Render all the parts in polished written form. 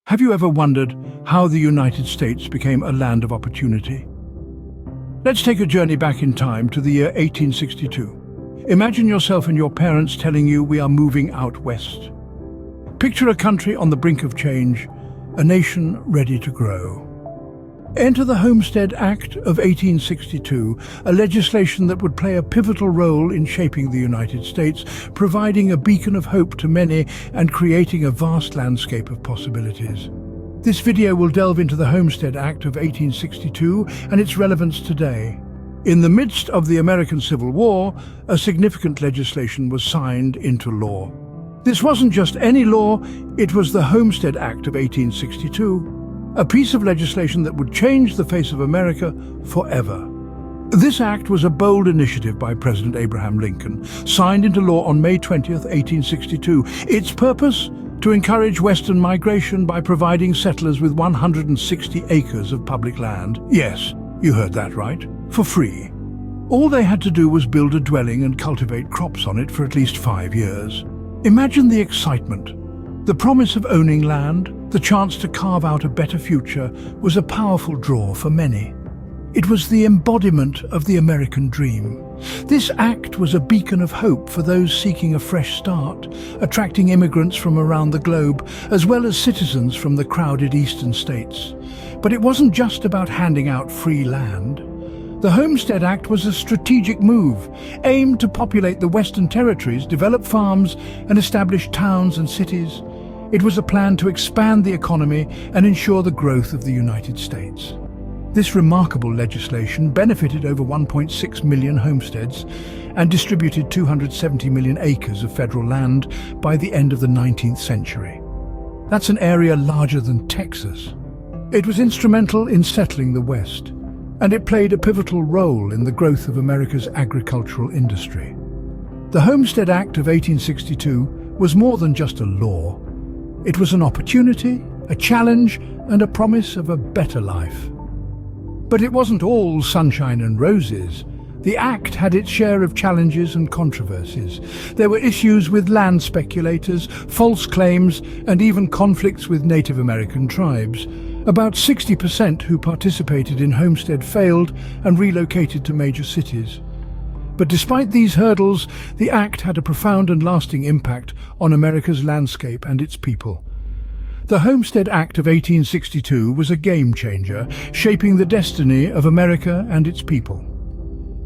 Have you ever wondered how the United States became a land of opportunity? Let's take a journey back in time to the year 1862. Imagine yourself and your parents telling you we are moving out west. Picture a country on the brink of change, a nation ready to grow. Enter the Homestead Act of 1862, a legislation that would play a pivotal role in shaping the United States, providing a beacon of hope to many and creating a vast landscape of possibilities. This video will delve into the Homestead Act of 1862 and its relevance today. In the midst of the American Civil War, a significant legislation was signed into law. This wasn't just any law, it was the Homestead Act of 1862. A piece of legislation that would change the face of America forever. This act was a bold initiative by President Abraham Lincoln, signed into law on May 20th, 1862. Its purpose? To encourage Western migration by providing settlers with 160 acres of public land. Yes, you heard that right, for free. All they had to do was build a dwelling and cultivate crops on it for at least 5 years. Imagine the excitement. The promise of owning land, the chance to carve out a better future, was a powerful draw for many. It was the embodiment of the American dream. This act was a beacon of hope for those seeking a fresh start, attracting immigrants from around the globe, as well as citizens from the crowded eastern states. But it wasn't just about handing out free land. The Homestead Act was a strategic move, aimed to populate the Western territories, develop farms, and establish towns and cities. It was a plan to expand the economy and ensure the growth of the United States. This remarkable legislation benefited over 1.6 million homesteads and distributed 270 million acres of federal land by the end of the 19th century. That's an area larger than Texas. It was instrumental in settling the West, and it played a pivotal role in the growth of America's agricultural industry. The Homestead Act of 1862 was more than just a law. It was an opportunity, a challenge, and a promise of a better life. But it wasn't all sunshine and roses. The Act had its share of challenges and controversies. There were issues with land speculators, false claims, and even conflicts with Native American tribes. About 60% who participated in Homestead failed and relocated to major cities. But despite these hurdles, the Act had a profound and lasting impact on America's landscape and its people. The Homestead Act of 1862 was a game-changer, shaping the destiny of America and its people.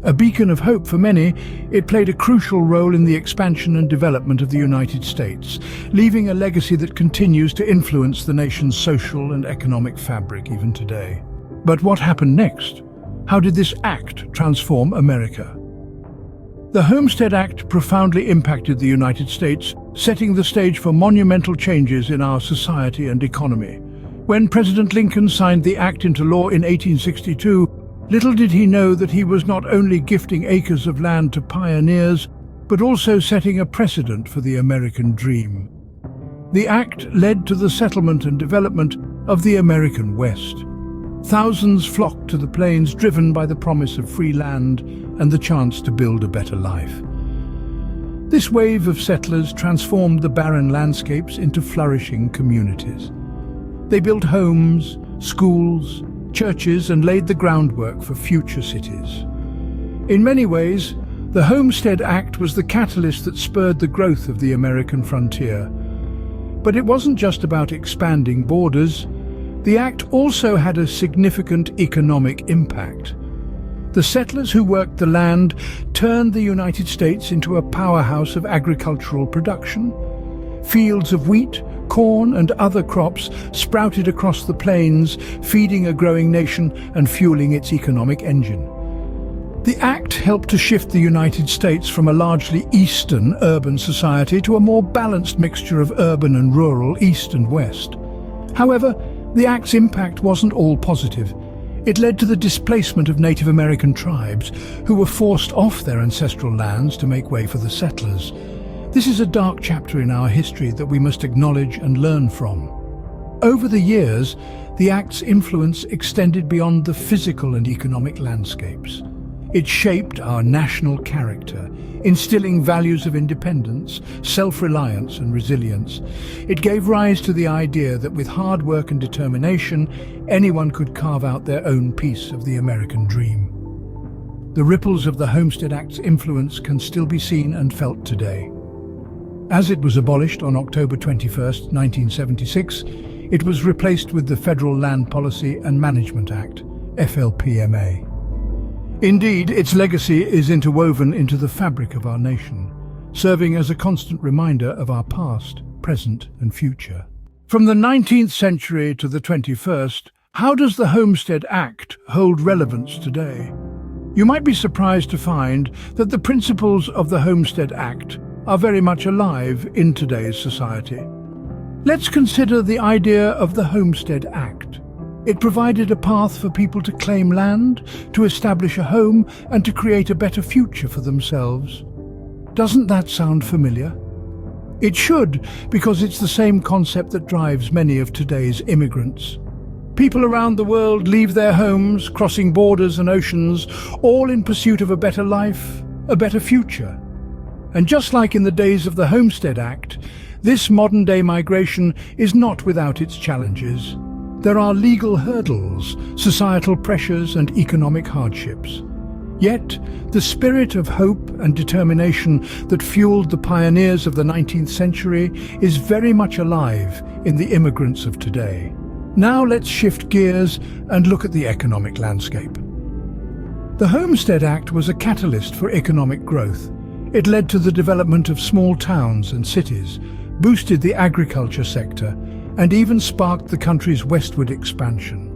A beacon of hope for many, it played a crucial role in the expansion and development of the United States, leaving a legacy that continues to influence the nation's social and economic fabric even today. But what happened next? How did this act transform America? The Homestead Act profoundly impacted the United States, setting the stage for monumental changes in our society and economy. When President Lincoln signed the act into law in 1862, little did he know that he was not only gifting acres of land to pioneers, but also setting a precedent for the American dream. The act led to the settlement and development of the American West. Thousands flocked to the plains, driven by the promise of free land and the chance to build a better life. This wave of settlers transformed the barren landscapes into flourishing communities. They built homes, schools, churches, and laid the groundwork for future cities. In many ways, the Homestead Act was the catalyst that spurred the growth of the American frontier. But it wasn't just about expanding borders. The act also had a significant economic impact. The settlers who worked the land turned the United States into a powerhouse of agricultural production. Fields of wheat, corn, and other crops sprouted across the plains, feeding a growing nation and fueling its economic engine. The act helped to shift the United States from a largely eastern urban society to a more balanced mixture of urban and rural east and west. However, the act's impact wasn't all positive. It led to the displacement of Native American tribes, who were forced off their ancestral lands to make way for the settlers. This is a dark chapter in our history that we must acknowledge and learn from. Over the years, the Act's influence extended beyond the physical and economic landscapes. It shaped our national character, instilling values of independence, self-reliance and resilience. It gave rise to the idea that with hard work and determination, anyone could carve out their own piece of the American dream. The ripples of the Homestead Act's influence can still be seen and felt today. As it was abolished on October 21, 1976, it was replaced with the Federal Land Policy and Management Act, FLPMA. Indeed, its legacy is interwoven into the fabric of our nation, serving as a constant reminder of our past, present and future. From the 19th century to the 21st, how does the Homestead Act hold relevance today? You might be surprised to find that the principles of the Homestead Act are very much alive in today's society. Let's consider the idea of the Homestead Act. It provided a path for people to claim land, to establish a home, and to create a better future for themselves. Doesn't that sound familiar? It should, because it's the same concept that drives many of today's immigrants. People around the world leave their homes, crossing borders and oceans, all in pursuit of a better life, a better future. And just like in the days of the Homestead Act, this modern-day migration is not without its challenges. There are legal hurdles, societal pressures and economic hardships. Yet, the spirit of hope and determination that fueled the pioneers of the 19th century is very much alive in the immigrants of today. Now let's shift gears and look at the economic landscape. The Homestead Act was a catalyst for economic growth. It led to the development of small towns and cities, boosted the agriculture sector, and even sparked the country's westward expansion.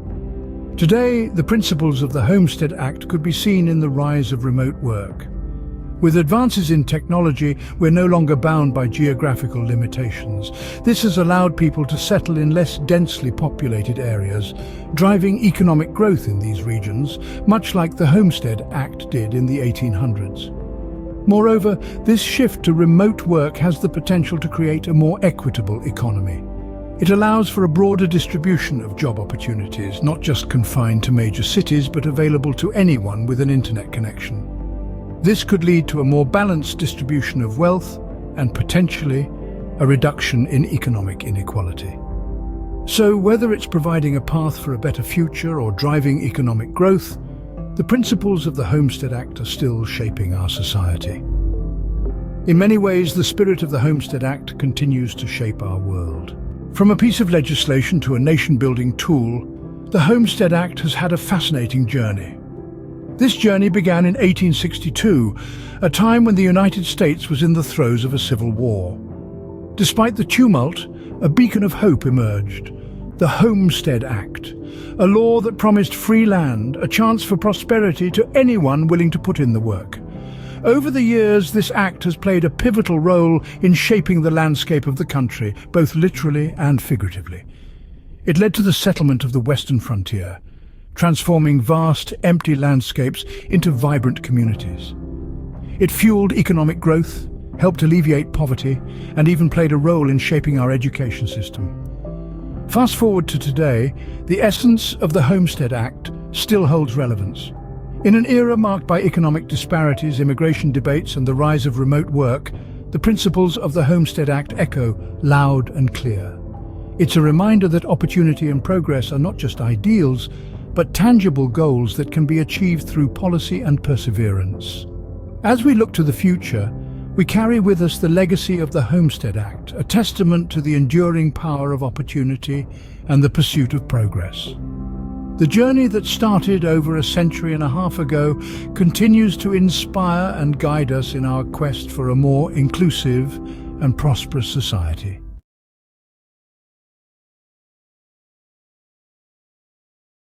Today, the principles of the Homestead Act could be seen in the rise of remote work. With advances in technology, we're no longer bound by geographical limitations. This has allowed people to settle in less densely populated areas, driving economic growth in these regions, much like the Homestead Act did in the 1800s. Moreover, this shift to remote work has the potential to create a more equitable economy. It allows for a broader distribution of job opportunities, not just confined to major cities, but available to anyone with an internet connection. This could lead to a more balanced distribution of wealth and potentially a reduction in economic inequality. So whether it's providing a path for a better future or driving economic growth, the principles of the Homestead Act are still shaping our society. In many ways, the spirit of the Homestead Act continues to shape our world. From a piece of legislation to a nation-building tool, the Homestead Act has had a fascinating journey. This journey began in 1862, a time when the United States was in the throes of a civil war. Despite the tumult, a beacon of hope emerged: the Homestead Act, a law that promised free land, a chance for prosperity to anyone willing to put in the work. Over the years, this act has played a pivotal role in shaping the landscape of the country, both literally and figuratively. It led to the settlement of the western frontier, transforming vast, empty landscapes into vibrant communities. It fueled economic growth, helped alleviate poverty, and even played a role in shaping our education system. Fast forward to today, the essence of the Homestead Act still holds relevance. In an era marked by economic disparities, immigration debates, and the rise of remote work, the principles of the Homestead Act echo loud and clear. It's a reminder that opportunity and progress are not just ideals, but tangible goals that can be achieved through policy and perseverance. As we look to the future, we carry with us the legacy of the Homestead Act, a testament to the enduring power of opportunity and the pursuit of progress. The journey that started over a century and a half ago continues to inspire and guide us in our quest for a more inclusive and prosperous society.